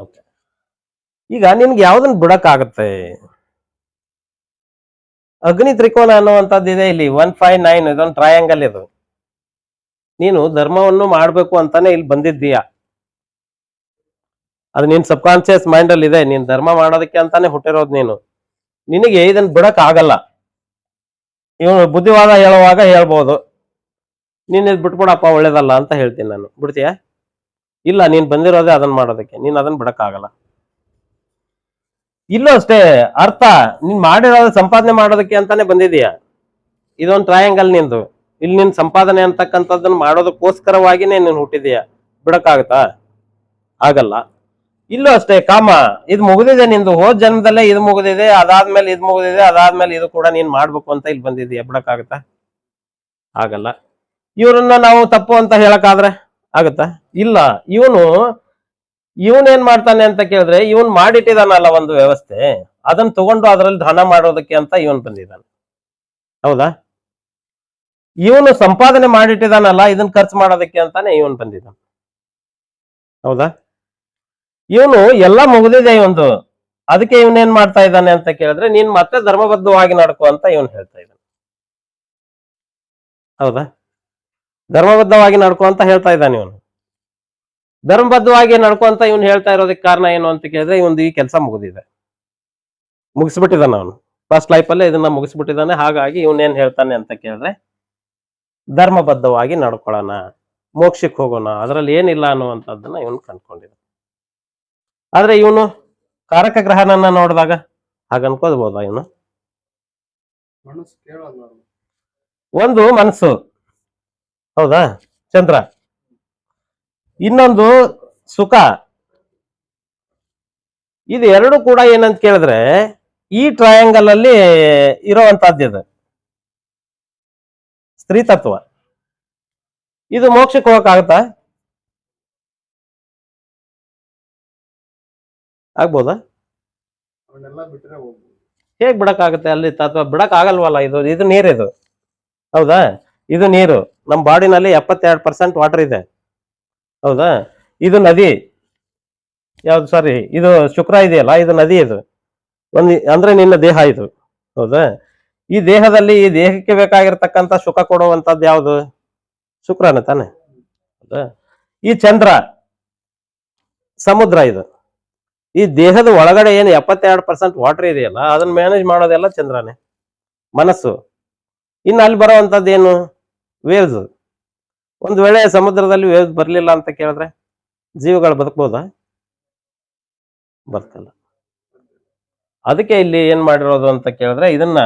Okay. ಈಗ ನಿನ್ಗೆ ಯಾವ್ದನ್ ಬಿಡಕ್ ಆಗತ್ತೆ? ಅಗ್ನಿ ತ್ರಿಕೋನ ಅನ್ನುವಂಥದ್ದು ಇದೆ ಇಲ್ಲಿ 159, ಇದೊಂದು ಟ್ರಯಾಂಗಲ್ ಇದು. ನೀನು ಧರ್ಮವನ್ನು ಮಾಡ್ಬೇಕು ಅಂತಾನೆ ಇಲ್ಲಿ ಬಂದಿದ್ದೀಯ. ಅದು ನಿನ್ ಸಬ್ ಕಾನ್ಶಿಯಸ್ ಮೈಂಡ್ ಅಲ್ಲಿ ಇದೆ, ನೀನ್ ಧರ್ಮ ಮಾಡೋದಕ್ಕೆ ಅಂತಾನೆ ಹುಟ್ಟಿರೋದು ನೀನು. ನಿನಗೆ ಇದನ್ನ ಬಿಡಕ್ ಆಗಲ್ಲ. ಇವನು ಬುದ್ಧಿವಾದ ಹೇಳುವಾಗ ಹೇಳ್ಬೋದು, ನೀನ್ ಇದ್ ಬಿಟ್ಬಿಡಪ್ಪ ಒಳ್ಳೇದಲ್ಲ ಅಂತ ಹೇಳ್ತೀನಿ ನಾನು. ಬಿಡ್ತೀಯ? ಇಲ್ಲ, ನೀನ್ ಬಂದಿರೋದೇ ಅದನ್ನ ಮಾಡೋದಕ್ಕೆ, ನೀನ್ ಅದನ್ನ ಬಿಡಕ್ ಆಗಲ್ಲ. ಇಲ್ಲೂ ಅಷ್ಟೇ ಅರ್ಥ, ನೀನ್ ಮಾಡಿರೋದು ಸಂಪಾದನೆ ಮಾಡೋದಕ್ಕೆ ಅಂತಾನೆ ಬಂದಿದೀಯ. ಇದೊಂದು ಟ್ರಯಾಂಗಲ್ ನಿಂದು. ಇಲ್ಲಿ ನಿನ್ ಸಂಪಾದನೆ ಅಂತಕ್ಕಂಥದ್ದನ್ನ ಮಾಡೋದಕ್ಕೋಸ್ಕರವಾಗಿನೇ ನೀನ್ ಹುಟ್ಟಿದೀಯ. ಬಿಡಕ್ಕಾಗತ್ತಾ? ಆಗಲ್ಲ. ಇಲ್ಲೂ ಅಷ್ಟೇ ಕಾಮ, ಇದು ಮುಗಿದಿದೆ ನಿಂದು. ಹೋದ್ ಜನ್ಮದಲ್ಲೇ ಇದು ಮುಗಿದಿದೆ, ಅದಾದ್ಮೇಲೆ ಇದು ಮುಗಿದಿದೆ, ಅದಾದ್ಮೇಲೆ ಇದು ಕೂಡ ನೀನ್ ಮಾಡ್ಬೇಕು ಅಂತ ಇಲ್ಲಿ ಬಂದಿದೀಯ. ಬಿಡಕ್ಕಾಗತ್ತಾ? ಆಗಲ್ಲ. ಇವ್ರನ್ನ ನಾವು ತಪ್ಪು ಅಂತ ಹೇಳಕ್ಕಾದ್ರೆ ಆಗತ್ತಾ? ಇಲ್ಲ. ಇವನ್ ಏನ್ ಮಾಡ್ತಾನೆ ಅಂತ ಕೇಳಿದ್ರೆ, ಇವನ್ ಮಾಡಿಟ್ಟಿದಾನಲ್ಲ ಒಂದು ವ್ಯವಸ್ಥೆ, ಅದನ್ನ ತಗೊಂಡು ಅದ್ರಲ್ಲಿ ದಾನ ಮಾಡೋದಕ್ಕೆ ಅಂತ ಇವನ್ ಬಂದಿದ್ದಾನೆ. ಹೌದಾ? ಇವನು ಸಂಪಾದನೆ ಮಾಡಿಟ್ಟಿದಾನಲ್ಲ, ಇದನ್ನ ಖರ್ಚು ಮಾಡೋದಕ್ಕೆ ಅಂತಾನೆ ಇವನ್ ಬಂದಿದ್ದಾನೆ. ಹೌದಾ? ಇವನು ಎಲ್ಲ ಮುಗಿದಿದೆ ಇವಂದು, ಅದಕ್ಕೆ ಇವನೇನ್ ಮಾಡ್ತಾ ಇದ್ದಾನೆ ಅಂತ ಕೇಳಿದ್ರೆ, ನೀನ್ ಮತ್ತೆ ಧರ್ಮಬದ್ಧವಾಗಿ ನಡ್ಕೋ ಅಂತ ಇವನ್ ಹೇಳ್ತಾ ಇದ್ದಾನೆ. ಹೌದಾ? ಧರ್ಮಬದ್ಧವಾಗಿ ನಡ್ಕೋ ಅಂತ ಹೇಳ್ತಾ ಇದ್ದಾನೆ ಇವನು. ಧರ್ಮಬದ್ಧವಾಗಿ ನಡ್ಕೋ ಅಂತ ಇವನು ಹೇಳ್ತಾ ಇರೋದಕ್ಕೆ ಕಾರಣ ಏನು ಅಂತ ಕೇಳಿದ್ರೆ, ಇವನ್ ಈ ಕೆಲಸ ಮುಗಿದಿದೆ, ಮುಗಿಸ್ಬಿಟ್ಟಿದ್ದಾನೆ ಅವನು. ಫಸ್ಟ್ ಲೈಫ್ ಅಲ್ಲೇ ಇದನ್ನ ಮುಗಿಸ್ಬಿಟ್ಟಿದ್ದಾನೆ. ಹಾಗಾಗಿ ಇವನೇನ್ ಹೇಳ್ತಾನೆ ಅಂತ ಕೇಳಿದ್ರೆ, ಧರ್ಮಬದ್ಧವಾಗಿ ನಡ್ಕೊಳ್ಳೋಣ, ಮೋಕ್ಷಕ್ಕೆ ಹೋಗೋಣ, ಅದರಲ್ಲಿ ಏನಿಲ್ಲ ಅನ್ನುವಂಥದ್ದನ್ನ ಇವನು ಕಂಡ್ಕೊಂಡಿದ್ದಾನೆ. ಆದ್ರೆ ಇವನು ಕಾರಕ ಗ್ರಹನನ್ನ ನೋಡಿದಾಗ ಹಾಗ ಅನ್ಕೋಬಹುದಾ? ಇವನು ಒಂದು ಮನಸ್ಸು, ಹೌದಾ, ಚಂದ್ರ. ಇನ್ನೊಂದು ಸುಖ. ಇದು ಎರಡು ಕೂಡ ಏನಂತ ಕೇಳಿದ್ರೆ ಈ ಟ್ರಯಾಂಗಲ್ ಅಲ್ಲಿ ಇರೋವಂತಹದ್ದು ಸ್ತ್ರೀ ತತ್ವ. ಇದು ಮೋಕ್ಷಕ್ಕೆ ಹೋಗಕ್ಕಾಗತ್ತಾ? ಆಗ್ಬೋದಾ? ಹೇಗ್ ಬಿಡಕ್ಕಾಗತ್ತೆ? ಅಲ್ಲಿ ತತ್ವ ಬಿಡಕ್ ಆಗಲ್ವಲ್ಲ. ಇದು ನೀರಿದು, ಹೌದಾ? ಇದು ನೀರು. ನಮ್ಮ ಬಾಡಿನಲ್ಲಿ 72% ವಾಟರ್ ಇದೆ, ಹೌದಾ? ಇದು ನದಿ. ಯಾವ್ದು? ಸಾರಿ, ಇದು ಶುಕ್ರ ಇದೆಯಲ್ಲ, ಇದು ನದಿ. ಇದು ಅಂದ್ರೆ ನಿನ್ನ ದೇಹ ಇದು, ಹೌದಾ? ಈ ದೇಹದಲ್ಲಿ ಈ ದೇಹಕ್ಕೆ ಬೇಕಾಗಿರ್ತಕ್ಕಂಥ ಸುಖ ಕೊಡುವಂತದ್ದು ಯಾವುದು? ಶುಕ್ರನ ತಾನೆ, ಹೌದಾ? ಈ ಚಂದ್ರ ಸಮುದ್ರ. ಇದು ಈ ದೇಹದ ಒಳಗಡೆ ಏನು 72% ವಾಟರ್ ಇದೆಯಲ್ಲ, ಅದನ್ನ ಮ್ಯಾನೇಜ್ ಮಾಡೋದೆಲ್ಲ ಚಂದ್ರನೇ. ಮನಸ್ಸು. ಇನ್ನು ಅಲ್ಲಿ ಬರುವಂತದ್ದು ಏನು? ವೇವ್ಸ್. ಒಂದ್ ವೇಳೆ ಸಮುದ್ರದಲ್ಲಿ ವೇವ್ಸ್ ಬರ್ಲಿಲ್ಲ ಅಂತ ಕೇಳಿದ್ರೆ ಜೀವಗಳು ಬದುಕ್ಬೋದಾ? ಬದುಕಲ್ಲ. ಅದಕ್ಕೆ ಇಲ್ಲಿ ಏನ್ ಮಾಡಿರೋದು ಅಂತ ಕೇಳಿದ್ರೆ, ಇದನ್ನ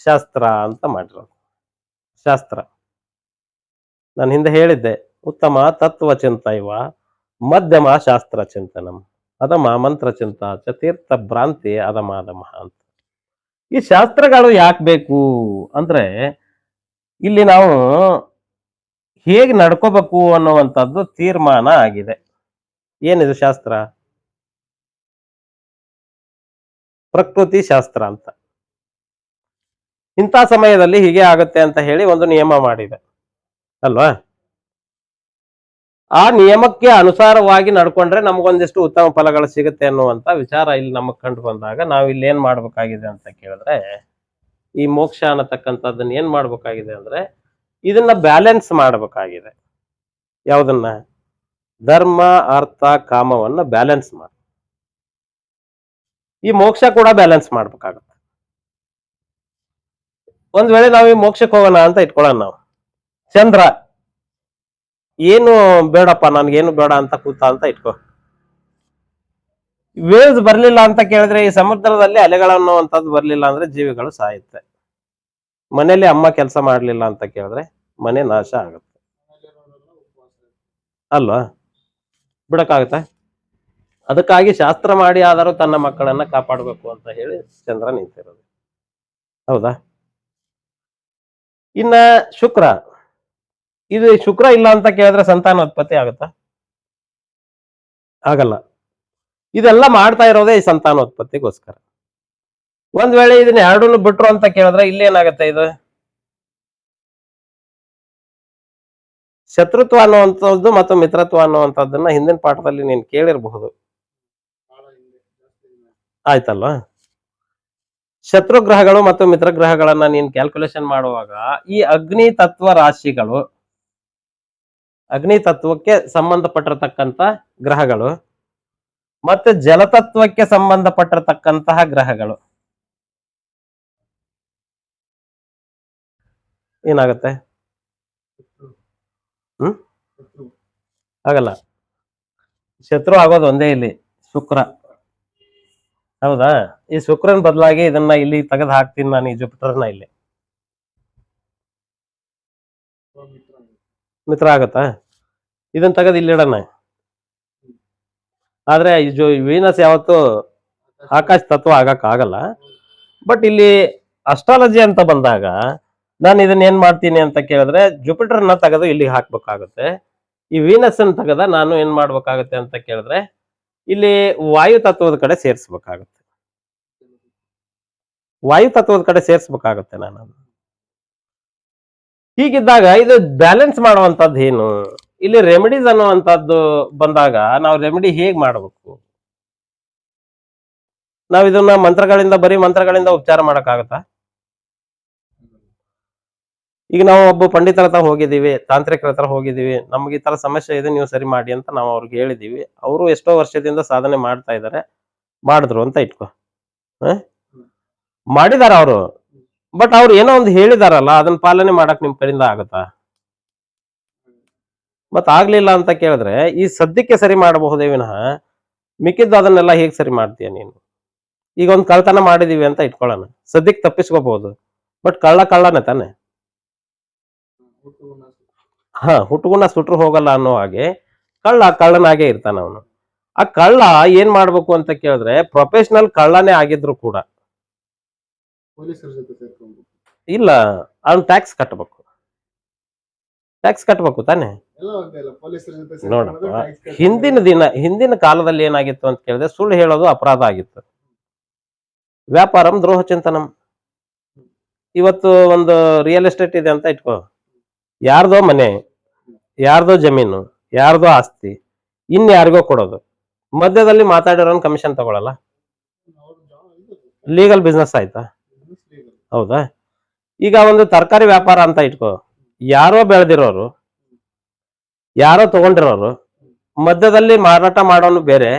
ಶಾಸ್ತ್ರ ಅಂತ ಮಾಡಿರೋದು. ಶಾಸ್ತ್ರ ನಾನು ಹಿಂದೆ ಹೇಳಿದ್ದೆ, ಉತ್ತಮ ತತ್ವ ಚಿಂತೈವ ಮಧ್ಯಮ ಶಾಸ್ತ್ರ ಚಿಂತನಂ ಅದಮ ಮಂತ್ರ ಚಿಂತ ತೀರ್ಥ ಭ್ರಾಂತಿ ಅದಮಾದಮ ಅಂತ. ಈ ಶಾಸ್ತ್ರಗಳು ಯಾಕೆ ಬೇಕು ಅಂದ್ರೆ, ಇಲ್ಲಿ ನಾವು ಹೇಗೆ ನಡ್ಕೋಬೇಕು ಅನ್ನುವಂಥದ್ದು ತೀರ್ಮಾನ ಆಗಿದೆ. ಏನಿದು ಶಾಸ್ತ್ರ? ಪ್ರಕೃತಿ ಶಾಸ್ತ್ರ ಅಂತ. ಇಂಥ ಸಮಯದಲ್ಲಿ ಹೀಗೆ ಆಗುತ್ತೆ ಅಂತ ಹೇಳಿ ಒಂದು ನಿಯಮ ಮಾಡಿದೆ ಅಲ್ವಾ? ಆ ನಿಯಮಕ್ಕೆ ಅನುಸಾರವಾಗಿ ನಡ್ಕೊಂಡ್ರೆ ನಮಗೊಂದಿಷ್ಟು ಉತ್ತಮ ಫಲಗಳು ಸಿಗುತ್ತೆ ಅನ್ನುವಂತ ವಿಚಾರ ಇಲ್ಲಿ ನಮಗ್ ಕಂಡು ಬಂದಾಗ, ನಾವು ಇಲ್ಲಿ ಏನ್ ಮಾಡ್ಬೇಕಾಗಿದೆ ಅಂತ ಕೇಳಿದ್ರೆ, ಈ ಮೋಕ್ಷ ಅನ್ನತಕ್ಕಂಥದ್ದನ್ನ ಏನ್ ಮಾಡ್ಬೇಕಾಗಿದೆ ಅಂದ್ರೆ, ಇದನ್ನ ಬ್ಯಾಲೆನ್ಸ್ ಮಾಡಬೇಕಾಗಿದೆ. ಯಾವುದನ್ನ? ಧರ್ಮ ಅರ್ಥ ಕಾಮವನ್ನ ಬ್ಯಾಲೆನ್ಸ್ ಮಾಡಿ, ಈ ಮೋಕ್ಷ ಕೂಡ ಬ್ಯಾಲೆನ್ಸ್ ಮಾಡ್ಬೇಕಾಗತ್ತೆ. ಒಂದ್ ವೇಳೆ ನಾವು ಈ ಮೋಕ್ಷಕ್ಕೆ ಹೋಗೋಣ ಅಂತ ಇಟ್ಕೊಳ್ಳೋಣ. ನಾವು ಚಂದ್ರ ಏನು ಬೇಡಪ್ಪ, ನನ್ಗೇನು ಬೇಡ ಅಂತ ಕೂತ ಅಂತ ಇಟ್ಕೋ. ವೇವ್ಸ್ ಬರ್ಲಿಲ್ಲ ಅಂತ ಕೇಳಿದ್ರೆ, ಈ ಸಮುದ್ರದಲ್ಲಿ ಅಲೆಗಳನ್ನುವಂಥದ್ದು ಬರ್ಲಿಲ್ಲ ಅಂದ್ರೆ ಜೀವಿಗಳು ಸಾಯುತ್ತೆ. ಮನೇಲಿ ಅಮ್ಮ ಕೆಲಸ ಮಾಡ್ಲಿಲ್ಲ ಅಂತ ಕೇಳಿದ್ರೆ ಮನೆ ನಾಶ ಆಗುತ್ತೆ ಅಲ್ವಾ? ಬಿಡಕ್ಕಾಗತ್ತ? ಅದಕ್ಕಾಗಿ ಶಾಸ್ತ್ರ ಮಾಡಿ ಆದರೂ ತನ್ನ ಮಕ್ಕಳನ್ನ ಕಾಪಾಡಬೇಕು ಅಂತ ಹೇಳಿ ಚಂದ್ರ ನಿಂತಿರೋದು, ಹೌದಾ? ಇನ್ನ ಶುಕ್ರ. ಇದು ಶುಕ್ರ ಇಲ್ಲ ಅಂತ ಕೇಳಿದ್ರೆ ಸಂತಾನೋತ್ಪತ್ತಿ ಆಗುತ್ತಾ? ಆಗಲ್ಲ. ಇದೆಲ್ಲ ಮಾಡ್ತಾ ಇರೋದೇ ಈ ಸಂತಾನೋತ್ಪತ್ತಿಗೋಸ್ಕರ. ಒಂದ್ ವೇಳೆ ಇದನ್ನ ಎರಡನ್ನು ಬಿಟ್ರು ಅಂತ ಕೇಳಿದ್ರೆ ಇಲ್ಲೇನಾಗತ್ತೆ? ಇದು ಶತ್ರುತ್ವ ಅನ್ನುವಂಥದ್ದು ಮತ್ತು ಮಿತ್ರತ್ವ ಅನ್ನುವಂಥದ್ದನ್ನ ಹಿಂದಿನ ಪಾಠದಲ್ಲಿ ನೀನು ಕೇಳಿರಬಹುದು. ಆಯ್ತಲ್ವಾ. ಶತ್ರು ಗ್ರಹಗಳು ಮತ್ತು ಮಿತ್ರ ಗ್ರಹಗಳನ್ನ ನೀನ್ ಕ್ಯಾಲ್ಕುಲೇಷನ್ ಮಾಡುವಾಗ ಈ ಅಗ್ನಿ ತತ್ವಕ್ಕೆ ಸಂಬಂಧಪಟ್ಟಿರತಕ್ಕಂತ ಗ್ರಹಗಳು ಮತ್ತೆ ಜಲತತ್ವಕ್ಕೆ ಸಂಬಂಧಪಟ್ಟಿರತಕ್ಕಂತಹ ಗ್ರಹಗಳು ಏನಾಗುತ್ತೆ? ಹ್ಮ್ ಆಗಲ್ಲ. ಶತ್ರು ಆಗೋದು ಒಂದೇ ಇಲ್ಲಿ ಶುಕ್ರ. ಹೌದಾ? ಈ ಶುಕ್ರನ್ ಬದಲಾಗಿ ಇದನ್ನ ಇಲ್ಲಿ ತೆಗೆದು ಹಾಕ್ತೀನಿ ನಾನು, ಈ ಜುಪಿಟರ್ನ ಇಲ್ಲಿ ಮಿತ್ರ ಆಗತ್ತಾ? ಇದನ್ನ ತೆಗೆದು ಇಲ್ಲಿ ಇಡೋಣ. ಆದ್ರೆ ವೀನಸ್ ಯಾವತ್ತು ಆಕಾಶ ತತ್ವ ಆಗಕ್ ಆಗಲ್ಲ. ಬಟ್ ಇಲ್ಲಿ ಅಸ್ಟ್ರಾಲಜಿ ಅಂತ ಬಂದಾಗ ನಾನು ಇದನ್ನ ಏನ್ ಮಾಡ್ತೀನಿ ಅಂತ ಕೇಳಿದ್ರೆ ಜುಪಿಟರ್ನ ತೆಗೆದು ಇಲ್ಲಿ ಹಾಕ್ಬೇಕಾಗುತ್ತೆ. ಈ ವೀನಸ್ ಅನ್ನ ತೆಗೆದ ನಾನು ಏನ್ ಮಾಡ್ಬೇಕಾಗುತ್ತೆ ಅಂತ ಕೇಳಿದ್ರೆ ಇಲ್ಲಿ ವಾಯು ತತ್ವದ ಕಡೆ ಸೇರಿಸ್ಬೇಕಾಗುತ್ತೆ. ನಾನು ಹೀಗಿದ್ದಾಗ ಇದು ಬ್ಯಾಲೆನ್ಸ್ ಮಾಡುವಂತದ್ದು ಏನು? ಇಲ್ಲಿ ರೆಮಿಡೀಸ್ ಅನ್ನುವಂಥದ್ದು ಬಂದಾಗ ನಾವು ರೆಮಿಡಿ ಹೇಗ್ ಮಾಡಬೇಕು? ನಾವ್ ಇದನ್ನ ಬರೀ ಮಂತ್ರಗಳಿಂದ ಉಪಚಾರ ಮಾಡಕ್ಕಾಗತ್ತಾ? ಈಗ ನಾವು ಒಬ್ಬ ಪಂಡಿತರ ಹತ್ರ ಹೋಗಿದ್ದೀವಿ, ತಾಂತ್ರಿಕರ ಹತ್ರ ಹೋಗಿದ್ದೀವಿ, ನಮ್ಗೆ ಈ ತರ ಸಮಸ್ಯೆ ಇದೆ, ನೀವು ಸರಿ ಮಾಡಿ ಅಂತ ನಾವು ಅವ್ರಿಗೆ ಹೇಳಿದೀವಿ. ಅವರು ಎಷ್ಟೋ ವರ್ಷದಿಂದ ಸಾಧನೆ ಮಾಡ್ತಾ ಇದ್ದಾರೆ, ಮಾಡಿದ್ರು ಅಂತ ಇಟ್ಕೋ. ಮಾಡಿದಾರ ಅವರು. ಬಟ್ ಅವ್ರು ಏನೋ ಒಂದು ಹೇಳಿದಾರಲ್ಲ, ಅದನ್ನ ಪಾಲನೆ ಮಾಡಕ್ ನಿಮ್ ಕಡೆಯಿಂದ ಆಗತ್ತಾ? ಮತ್ ಆಗ್ಲಿಲ್ಲ ಅಂತ ಕೇಳಿದ್ರೆ ಈ ಸದ್ಯಕ್ಕೆ ಸರಿ ಮಾಡಬಹುದೇ ವಿನಃ ಮಿಕ್ಕಿದ್ದು ಅದನ್ನೆಲ್ಲ ಹೇಗ್ ಸರಿ ಮಾಡ್ತೀಯ ನೀನು? ಈಗ ಒಂದ್ ಕಳ್ತನ ಮಾಡಿದೀವಿ ಅಂತ ಇಟ್ಕೊಳ್ಳೋಣ, ಸದ್ಯಕ್ಕೆ ತಪ್ಪಿಸ್ಕೋಬಹುದು. ಬಟ್ ಕಳ್ಳನೇ ತಾನೆ. ಹುಟ್ಟುಗುಣ ಸುಟ್ರು ಹೋಗಲ್ಲ ಅನ್ನೋ ಹಾಗೆ ಕಳ್ಳನಾಗೆ ಇರ್ತಾನ ಅವನು. ಆ ಕಳ್ಳ ಏನ್ ಮಾಡ್ಬೇಕು ಅಂತ ಕೇಳಿದ್ರೆ ಪ್ರೊಫೆಷನಲ್ ಕಳ್ಳನೇ ಆಗಿದ್ರು ಕೂಡ ಇಲ್ಲ, ಅವ್ನು ಟ್ಯಾಕ್ಸ್ ಕಟ್ಟಬೇಕು ತಾನೆ. ನೋಡಪ್ಪ, ಹಿಂದಿನ ಕಾಲದಲ್ಲಿ ಏನಾಗಿತ್ತು ಅಂತ ಕೇಳಿದ್ರೆ ಸುಳ್ಳು ಹೇಳೋದು ಅಪರಾಧ ಆಗಿತ್ತು. ವ್ಯಾಪಾರಂ ದ್ರೋಹ ಚಿಂತನಂ. ಇವತ್ತು ಒಂದು ರಿಯಲ್ ಎಸ್ಟೇಟ್ ಇದೆ ಅಂತ ಇಟ್ಕೋ, ಯಾರ್ದೋ ಮನೆ, ಯಾರ್ದೋ ಜಮೀನು, ಯಾರ್ದೋ ಆಸ್ತಿ ಇನ್ಯಾರಿಗೋ ಕೊಡೋದು, ಮಧ್ಯದಲ್ಲಿ ಮಾತಾಡಿರೋನ್ ಕಮಿಷನ್ ತಗೊಳಲ್ಲ. ಲೀಗಲ್ ಬಿಸ್ನೆಸ್ ಆಯ್ತಾ? ಹೌದಾ? ಈಗ ಒಂದು ತರಕಾರಿ ವ್ಯಾಪಾರ ಅಂತ ಇಟ್ಕೋ, ಯಾರೋ ಬೆಳೆದಿರೋರು, ಯಾರೋ ತಗೊಂಡಿರೋರು, ಮಧ್ಯದಲ್ಲಿ ಮಾರಾಟ ಮಾಡೋನು ಬೇರೆ,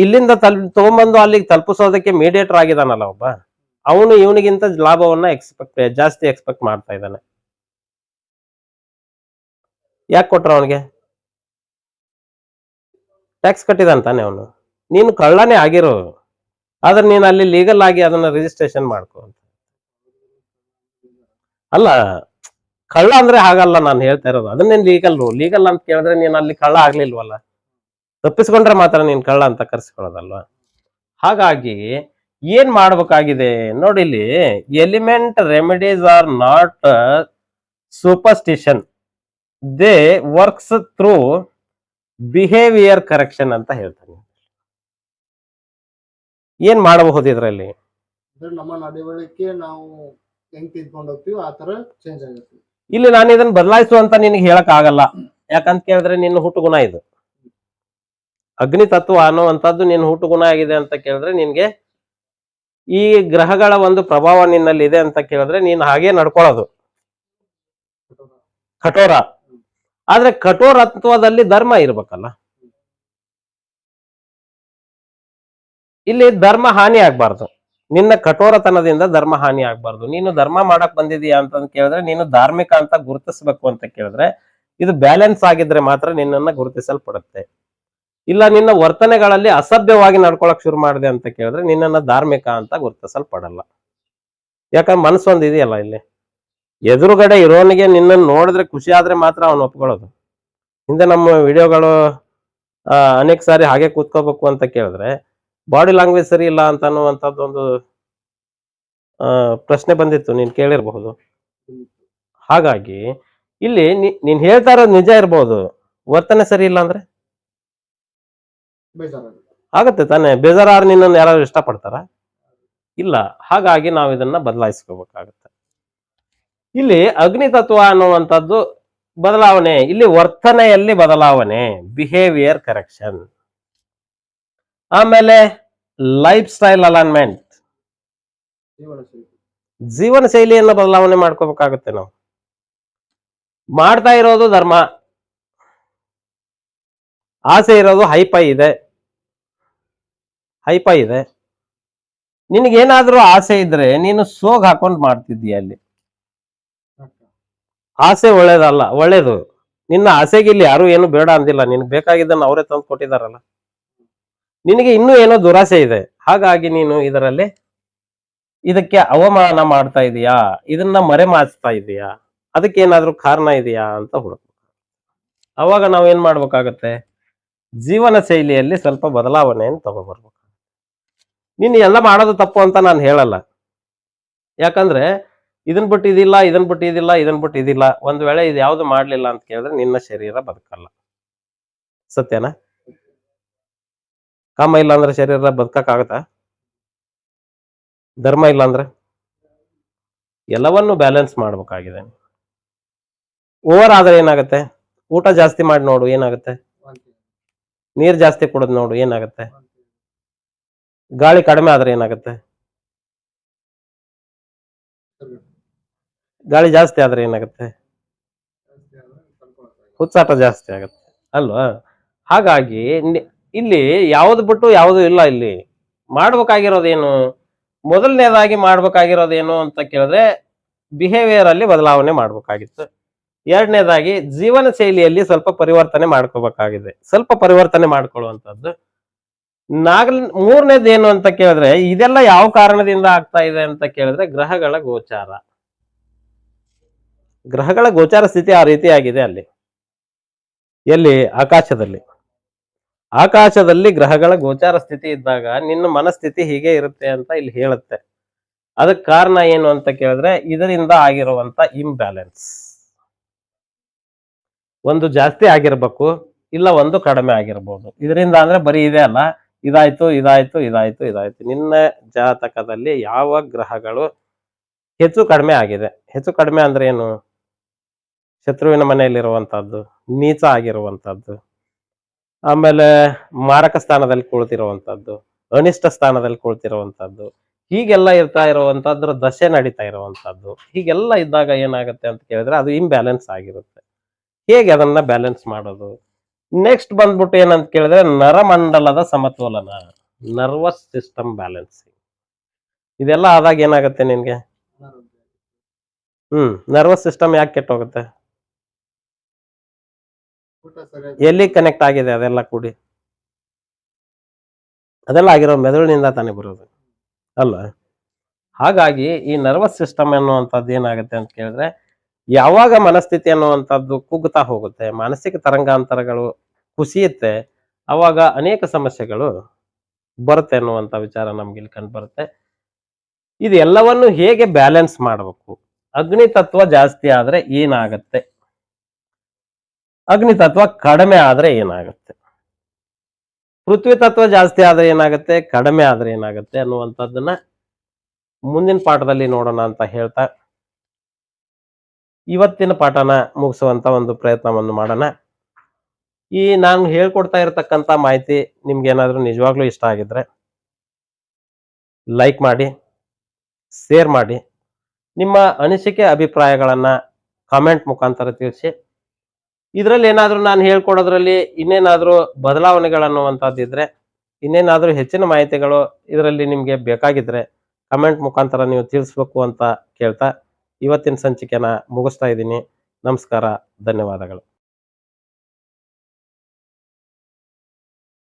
ಇಲ್ಲಿಂದ ತಗೊಂಡ್ಬಂದು ಅಲ್ಲಿಗೆ ತಲುಪಿಸೋದಕ್ಕೆ ಮೀಡಿಯೇಟರ್ ಆಗಿದಾನಲ್ಲ ಒಬ್ಬ, ಅವನು ಇವನಿಗಿಂತ ಲಾಭವನ್ನ ಜಾಸ್ತಿ ಎಕ್ಸ್ಪೆಕ್ಟ್ ಮಾಡ್ತಾ ಇದ್ದಾನೆ. ಯಾಕೆ ಕೊಟ್ರ ಅವನಿಗೆ? ಟ್ಯಾಕ್ಸ್ ಕಟ್ಟಿದಂತಾನೆ ಅವನು. ನೀನು ಕಳ್ಳನೇ ಆಗಿರೋ, ಆದ್ರೆ ನೀನು ಅಲ್ಲಿ ಲೀಗಲ್ ಆಗಿ ಅದನ್ನ ರಿಜಿಸ್ಟ್ರೇಷನ್ ಮಾಡ್ಕೊ ಅಂತ. ಅಲ್ಲ, ಕಳ್ಳ ಅಂದ್ರೆ ಹಾಗಲ್ಲ ನಾನು ಹೇಳ್ತಾ ಇರೋದು. ಅದನ್ನೇನ್ ಲೀಗಲ್ ಅಂತ ಕೇಳಿದ್ರೆ ನೀನ್ ಅಲ್ಲಿ ಕಳ್ಳ ಆಗ್ಲಿಲ್ವಲ್ಲ, ತಪ್ಪಿಸ್ಕೊಂಡ್ರೆ ಮಾತ್ರ ನೀನ್ ಕಳ್ಳ ಅಂತ ಕರ್ಸ್ಕೊಳ್ಳೋದಲ್ವಾ. ಹಾಗಾಗಿ ಏನ್ ಮಾಡ್ಬೇಕಾಗಿದೆ ನೋಡಿ, ಇಲ್ಲಿ element remedies are not superstition, they works through behaviour correction ಅಂತ ಹೇಳ್ತಾನೆ. ಏನ್ ಮಾಡಬಹುದು ಇದ್ರಲ್ಲಿ? ನಮ್ಮ ನಡವಳಿಕೆ ನಾವು ಹೆಂಗ್ ತಿದ್ಕೊಂಡು ಹೋಗ್ತೀವಿ ಆ ತರ ಚೇಂಜ್ ಆಗುತ್ತೆ. ಇಲ್ಲಿ ನಾನು ಇದನ್ನ ಬದಲಾಯಿಸುವಂತ ನಿನಗೆ ಹೇಳಕ್ ಆಗಲ್ಲ. ಯಾಕಂತ ಕೇಳಿದ್ರೆ ನಿನ್ನ ಹುಟ್ಟುಗುಣ ಇದು, ಅಗ್ನಿ ತತ್ವ ಅನ್ನುವಂಥದ್ದು ನಿನ್ನ ಹುಟ್ಟುಗುಣ ಆಗಿದೆ ಅಂತ ಕೇಳಿದ್ರೆ ನಿನ್ಗೆ ಈ ಗ್ರಹಗಳ ಒಂದು ಪ್ರಭಾವ ನಿನ್ನಲ್ಲಿ ಇದೆ ಅಂತ ಕೇಳಿದ್ರೆ ನೀನ್ ಹಾಗೆ ನಡ್ಕೊಳ್ಳೋದು ಕಠೋರ. ಆದ್ರೆ ಕಠೋರತ್ವದಲ್ಲಿ ಧರ್ಮ ಇರ್ಬೇಕಲ್ಲ. ಇಲ್ಲಿ ಧರ್ಮ ಹಾನಿ ಆಗ್ಬಾರ್ದು, ನಿನ್ನ ಕಠೋರತನದಿಂದ ಧರ್ಮ ಹಾನಿ ಆಗ್ಬಾರ್ದು. ನೀನು ಧರ್ಮ ಮಾಡಕ್ ಬಂದಿದೀಯಾ ಅಂತ ಕೇಳಿದ್ರೆ ನೀನು ಧಾರ್ಮಿಕ ಅಂತ ಗುರುತಿಸ್ಬೇಕು ಅಂತ ಕೇಳಿದ್ರೆ ಇದು ಬ್ಯಾಲೆನ್ಸ್ ಆಗಿದ್ರೆ ಮಾತ್ರ ನಿನ್ನನ್ನ ಗುರುತಿಸಲ್ಪಡುತ್ತೆ. ಇಲ್ಲ ನಿನ್ನ ವರ್ತನೆಗಳಲ್ಲಿ ಅಸಭ್ಯವಾಗಿ ನಡ್ಕೊಳಕ್ ಶುರು ಮಾಡಿದೆ ಅಂತ ಕೇಳಿದ್ರೆ ನಿನ್ನನ್ನ ಧಾರ್ಮಿಕ ಅಂತ ಗುರುತಿಸಲ್ಪಡಲ್ಲ. ಯಾಕಂದ್ರೆ ಮನಸ್ಸೊಂದು ಇದೆಯಲ್ಲ, ಇಲ್ಲಿ ಎದುರುಗಡೆ ಇರೋನಿಗೆ ನಿನ್ನನ್ನು ನೋಡಿದ್ರೆ ಖುಷಿ ಆದ್ರೆ ಮಾತ್ರ ಅವನು ಒಪ್ಕೊಳ್ಳೋದು. ಹಿಂದೆ ನಮ್ಮ ವಿಡಿಯೋಗಳು ಅನೇಕ ಸಾರಿ ಹಾಗೆ ಕೂತ್ಕೋಬೇಕು ಅಂತ ಕೇಳಿದ್ರೆ ಬಾಡಿ ಲ್ಯಾಂಗ್ವೇಜ್ ಸರಿ ಇಲ್ಲ ಅಂತ ಅನ್ನುವಂಥದ್ದು ಒಂದು ಪ್ರಶ್ನೆ ಬಂದಿತ್ತು, ನೀನ್ ಕೇಳಿರ್ಬಹುದು. ಹಾಗಾಗಿ ಇಲ್ಲಿ ನೀನ್ ಹೇಳ್ತಾ ಇರೋದು ನಿಜ ಇರ್ಬೋದು, ವರ್ತನೆ ಸರಿ ಇಲ್ಲ ಅಂದ್ರೆ ಆಗತ್ತೆ ತಾನೆ. ಬೇಜಾರು ನಿನ್ನನ್ನು ಯಾರು ಇಷ್ಟಪಡ್ತಾರ? ಇಲ್ಲ. ಹಾಗಾಗಿ ನಾವು ಇದನ್ನ ಬದಲಾಯಿಸ್ಕೋಬೇಕಾಗತ್ತೆ. ಇಲ್ಲಿ ಅಗ್ನಿ ತತ್ವ ಅನ್ನುವಂಥದ್ದು ಬದಲಾವಣೆ, ಇಲ್ಲಿ ವರ್ತನೆಯಲ್ಲಿ ಬದಲಾವಣೆ, ಬಿಹೇವಿಯರ್ ಕರೆಕ್ಷನ್. ಆಮೇಲೆ ಲೈಫ್ ಸ್ಟೈಲ್ ಅಲೈನ್ಮೆಂಟ್, ಜೀವನ ಶೈಲಿ. ಜೀವನ ಶೈಲಿಯನ್ನ ಬದಲಾವಣೆ ಮಾಡ್ಕೋಬೇಕಾಗುತ್ತೆ ನಾವು. ಮಾಡ್ತಾ ಇರೋದು ಧರ್ಮ, ಆಸೆ ಇರೋದು ಹೈಫೈ ಇದೆ, ಹೈಫೈ ಇದೆ. ನಿನಗೇನಾದ್ರೂ ಆಸೆ ಇದ್ರೆ ನೀನು ಸೋಗ್ ಹಾಕೊಂಡ್ ಮಾಡ್ತಿದ್ದೀಯ ಅಲ್ಲಿ. ಆಸೆ ಒಳ್ಳೇದಲ್ಲ, ಒಳ್ಳೇದು. ನಿನ್ನ ಆಸೆಗೆ ಇಲ್ಲಿ ಯಾರು ಏನು ಬೇಡ ಅಂದಿಲ್ಲ, ನಿನ್ಗೆ ಬೇಕಾಗಿದ್ದನ್ನು ಅವರೇ ತಂದು ಕೊಟ್ಟಿದಾರಲ್ಲ. ನಿನಗೆ ಇನ್ನೂ ಏನೋ ದುರಾಸೆ ಇದೆ, ಹಾಗಾಗಿ ನೀನು ಇದಕ್ಕೆ ಅವಮಾನ ಮಾಡ್ತಾ ಇದೀಯಾ, ಇದನ್ನ ಮರೆಮಾಚ್ತಾ ಇದೀಯಾ, ಅದಕ್ಕೆ ಏನಾದ್ರೂ ಕಾರಣ ಇದೆಯಾ ಅಂತ ಹುಡುಕ್ಬೇಕು. ಅವಾಗ ನಾವ್ ಏನ್ ಮಾಡ್ಬೇಕಾಗತ್ತೆ, ಜೀವನ ಶೈಲಿಯಲ್ಲಿ ಸ್ವಲ್ಪ ಬದಲಾವಣೆಯನ್ನು ತಗೋಬರ್ಬೇಕು. ನೀನು ಎಲ್ಲ ಮಾಡೋದು ತಪ್ಪು ಅಂತ ನಾನು ಹೇಳಲ್ಲ, ಯಾಕಂದ್ರೆ ಇದನ್ ಬಿಟ್ಟು ಇದಿಲ್ಲ, ಇದನ್ ಬಿಟ್ಟು ಇದಿಲ್ಲ, ಇದನ್ ಬಿಟ್ಟು ಇದಿಲ್ಲ. ಒಂದ್ ವೇಳೆ ಇದು ಯಾವ್ದು ಮಾಡ್ಲಿಲ್ಲ ಅಂತ ಕೇಳಿದ್ರೆ ನಿನ್ನ ಶರೀರ ಬದುಕಲ್ಲ. ಸತ್ಯನಾ? ಕಾಮ ಇಲ್ಲ ಅಂದ್ರೆ ಶರೀರ ಬದುಕಕ್ಕಾಗತ್ತಾ? ಧರ್ಮ ಇಲ್ಲ ಅಂದ್ರೆ? ಎಲ್ಲವನ್ನು ಬ್ಯಾಲೆನ್ಸ್ ಮಾಡ್ಬೇಕಾಗಿದೆ. ಓವರ್ ಆದ್ರೆ ಏನಾಗುತ್ತೆ, ಊಟ ಜಾಸ್ತಿ ಮಾಡಿ ನೋಡು ಏನಾಗುತ್ತೆ, ನೀರ್ ಜಾಸ್ತಿ ಕುಡಿದ್ ನೋಡು ಏನಾಗುತ್ತೆ, ಗಾಳಿ ಕಡಿಮೆ ಆದ್ರೆ ಏನಾಗುತ್ತೆ, ಗಾಳಿ ಜಾಸ್ತಿ ಆದ್ರೆ ಏನಾಗುತ್ತೆ, ಹುಚ್ಚಾಟ ಜಾಸ್ತಿ ಆಗುತ್ತೆ ಅಲ್ವಾ? ಹಾಗಾಗಿ ಇಲ್ಲಿ ಯಾವ್ದು ಬಿಟ್ಟು ಯಾವುದು ಇಲ್ಲ. ಇಲ್ಲಿ ಮಾಡ್ಬೇಕಾಗಿರೋದೇನು, ಮೊದಲನೇದಾಗಿ ಮಾಡ್ಬೇಕಾಗಿರೋದೇನು ಅಂತ ಕೇಳಿದ್ರೆ ಬಿಹೇವಿಯರ್ ಅಲ್ಲಿ ಬದಲಾವಣೆ ಮಾಡ್ಬೇಕಾಗಿತ್ತು. ಎರಡನೇದಾಗಿ ಜೀವನ ಶೈಲಿಯಲ್ಲಿ ಸ್ವಲ್ಪ ಪರಿವರ್ತನೆ ಮಾಡ್ಕೋಬೇಕಾಗಿದೆ, ಸ್ವಲ್ಪ ಪರಿವರ್ತನೆ ಮಾಡ್ಕೊಳ್ಳುವಂಥದ್ದು. ಮೂರನೇದು ಏನು ಅಂತ ಕೇಳಿದ್ರೆ, ಇದೆಲ್ಲ ಯಾವ ಕಾರಣದಿಂದ ಆಗ್ತಾ ಇದೆ ಅಂತ ಕೇಳಿದ್ರೆ ಗ್ರಹಗಳ ಗೋಚಾರ. ಗ್ರಹಗಳ ಗೋಚಾರ ಸ್ಥಿತಿ ಆ ರೀತಿಯಾಗಿದೆ ಅಲ್ಲಿ. ಎಲ್ಲಿ? ಆಕಾಶದಲ್ಲಿ. ಆಕಾಶದಲ್ಲಿ ಗ್ರಹಗಳ ಗೋಚಾರ ಸ್ಥಿತಿ ಇದ್ದಾಗ ನಿನ್ನ ಮನಸ್ಥಿತಿ ಹೀಗೆ ಇರುತ್ತೆ ಅಂತ ಇಲ್ಲಿ ಹೇಳುತ್ತೆ. ಅದಕ್ಕೆ ಕಾರಣ ಏನು ಅಂತ ಕೇಳಿದ್ರೆ ಇದರಿಂದ ಆಗಿರುವಂತ ಇಂಬ್ಯಾಲೆನ್ಸ್. ಒಂದು ಜಾಸ್ತಿ ಆಗಿರ್ಬೇಕು, ಇಲ್ಲ ಒಂದು ಕಡಿಮೆ ಆಗಿರ್ಬೋದು. ಇದರಿಂದ ಅಂದ್ರೆ ಬರೀ ಇದೆ ಅಲ್ಲ, ಇದಾಯ್ತು ಇದಾಯ್ತು ಇದಾಯ್ತು ಇದಾಯ್ತು. ನಿನ್ನ ಜಾತಕದಲ್ಲಿ ಯಾವ ಗ್ರಹಗಳು ಹೆಚ್ಚು ಕಡಿಮೆ ಆಗಿದೆ, ಹೆಚ್ಚು ಕಡಿಮೆ ಅಂದ್ರೆ ಏನು, ಶತ್ರುವಿನ ಮನೆಯಲ್ಲಿರುವಂತಹದ್ದು, ನೀಚ ಆಗಿರುವಂತಹದ್ದು, ಆಮೇಲೆ ಮಾರಕ ಸ್ಥಾನದಲ್ಲಿ ಕುಳಿತಿರುವಂತಹದ್ದು, ಅನಿಷ್ಟ ಸ್ಥಾನದಲ್ಲಿ ಕುಳಿತಿರುವಂತಹದ್ದು, ಹೀಗೆಲ್ಲ ಇರ್ತಾ ಇರುವಂತಹದ್ರ ದಶೆ ನಡೀತಾ ಇರುವಂತಹದ್ದು, ಹೀಗೆಲ್ಲ ಇದ್ದಾಗ ಏನಾಗುತ್ತೆ ಅಂತ ಕೇಳಿದ್ರೆ ಅದು ಇಂಬ್ಯಾಲೆನ್ಸ್ ಆಗಿರುತ್ತೆ. ಹೇಗೆ ಅದನ್ನ ಬ್ಯಾಲೆನ್ಸ್ ಮಾಡೋದು? ನೆಕ್ಸ್ಟ್ ಬಂದ್ಬಿಟ್ಟು ಏನಂತ ಕೇಳಿದ್ರೆ ನರಮಂಡಲದ ಸಮತೋಲನ, ನರ್ವಸ್ ಸಿಸ್ಟಮ್ ಬ್ಯಾಲೆನ್ಸಿಂಗ್. ಇದೆಲ್ಲ ಆದಾಗ ಏನಾಗುತ್ತೆ ನಿನ್ಗೆ? ನರ್ವಸ್ ಸಿಸ್ಟಮ್ ಯಾಕೆ ಕೆಟ್ಟೋಗುತ್ತೆ? ಎಲ್ಲಿ ಕನೆಕ್ಟ್ ಆಗಿದೆ ಅದೆಲ್ಲ ಕೂಡಿ? ಅದೆಲ್ಲ ಆಗಿರೋ ಮೆದುಳಿನಿಂದ ತಾನೇ ಬರೋದು ಅಲ್ಲ? ಹಾಗಾಗಿ ಈ ನರ್ವಸ್ ಸಿಸ್ಟಮ್ ಅನ್ನುವಂಥದ್ದು ಏನಾಗುತ್ತೆ ಅಂತ ಕೇಳಿದ್ರೆ, ಯಾವಾಗ ಮನಸ್ಥಿತಿ ಅನ್ನುವಂಥದ್ದು ಕುಗ್ತಾ ಹೋಗುತ್ತೆ, ಮಾನಸಿಕ ತರಂಗಾಂತರಗಳು ಕುಸಿಯುತ್ತೆ, ಅವಾಗ ಅನೇಕ ಸಮಸ್ಯೆಗಳು ಬರುತ್ತೆ ಅನ್ನುವಂಥ ವಿಚಾರ ನಮ್ಗೆ ಇಲ್ಲಿ ಕಂಡು ಬರುತ್ತೆ. ಇದು ಎಲ್ಲವನ್ನು ಹೇಗೆ ಬ್ಯಾಲೆನ್ಸ್ ಮಾಡಬೇಕು? ಅಗ್ನಿ ತತ್ವ ಜಾಸ್ತಿ ಆದ್ರೆ ಏನಾಗತ್ತೆ, ಅಗ್ನಿ ತತ್ವ ಕಡಿಮೆ ಆದ್ರೆ ಏನಾಗುತ್ತೆ, ಪೃಥ್ವಿ ತತ್ವ ಜಾಸ್ತಿ ಆದ್ರೆ ಏನಾಗುತ್ತೆ, ಕಡಿಮೆ ಆದ್ರೆ ಏನಾಗುತ್ತೆ ಅನ್ನುವಂಥದ್ದನ್ನ ಮುಂದಿನ ಪಾಠದಲ್ಲಿ ನೋಡೋಣ ಅಂತ ಹೇಳ್ತಾ ಇವತ್ತಿನ ಪಾಠನ ಮುಗಿಸುವಂತ ಒಂದು ಪ್ರಯತ್ನವನ್ನು ಮಾಡೋಣ. ಈ ನಾನು ಹೇಳ್ಕೊಡ್ತಾ ಇರತಕ್ಕಂತ ಮಾಹಿತಿ ನಿಮ್ಗೆ ಏನಾದ್ರೂ ನಿಜವಾಗ್ಲೂ ಇಷ್ಟ ಆಗಿದ್ರೆ ಲೈಕ್ ಮಾಡಿ, ಶೇರ್ ಮಾಡಿ, ನಿಮ್ಮ ಅನಿಸಿಕೆ ಅಭಿಪ್ರಾಯಗಳನ್ನ ಕಾಮೆಂಟ್ ಮುಖಾಂತರ ತಿಳಿಸಿ. ಇದರಲ್ಲಿ ಏನಾದ್ರೂ ನಾನು ಹೇಳ್ಕೊಡೋದ್ರಲ್ಲಿ ಇನ್ನೇನಾದ್ರೂ ಬದಲಾವಣೆಗಳನ್ನುವಂಥದ್ದಿದ್ರೆ, ಇನ್ನೇನಾದ್ರೂ ಹೆಚ್ಚಿನ ಮಾಹಿತಿಗಳು ಇದರಲ್ಲಿ ನಿಮ್ಗೆ ಬೇಕಾಗಿದ್ರೆ ಕಮೆಂಟ್ ಮುಖಾಂತರ ನೀವು ತಿಳಿಸ್ಬೇಕು ಅಂತ ಕೇಳ್ತಾ ಇವತ್ತಿನ ಸಂಚಿಕೆನ ಮುಗಿಸ್ತಾ ಇದ್ದೀನಿ. ನಮಸ್ಕಾರ, ಧನ್ಯವಾದಗಳು.